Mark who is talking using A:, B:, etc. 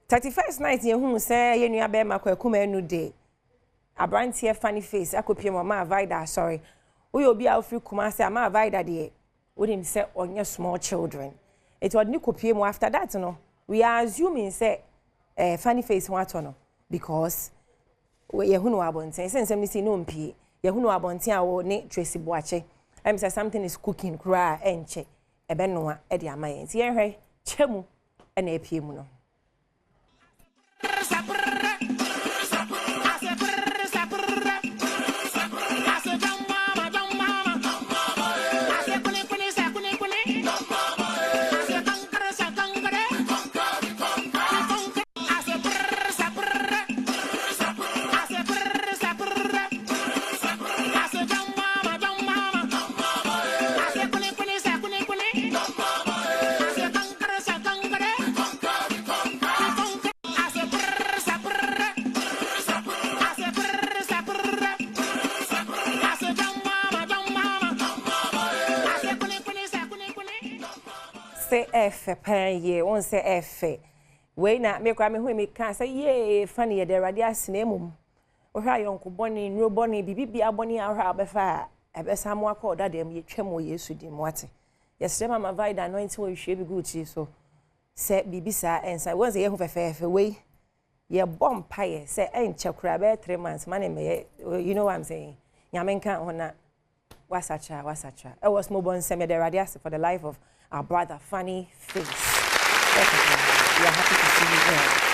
A: 31st night ye hu say ye nua be makwa kuma enu day abrantie funny face akopie mama avida sorry we obi a free kuma say ama avida de we him say onye small children it would ni kopie mu after that no we are assuming say funny face what no because we ye hu no abonten say nsem ni si no mpie ye hu no abonten a wo ne Tracy Boakye em say something is cooking kra enche ebe no a e de amaye nti ye hwe chemu e na epie mu no say F pen ye won say F we na me kwa me hu me kan say ye funny de rade asene mum o hwa yonko boni nro boni bibibia boni ahwa abefa ebesa mo akoda dem ye twem Yesu di mo ate yes mama vida anointing we hwe bi guchi so say bibisa ensa won say ye hu fefe we ye bom paye say enche kura be 3 months man me you know what I'm saying nyamenka hona wasacha it was mo bon say me de rade for the life of our brother funny face. We are happy to see you there.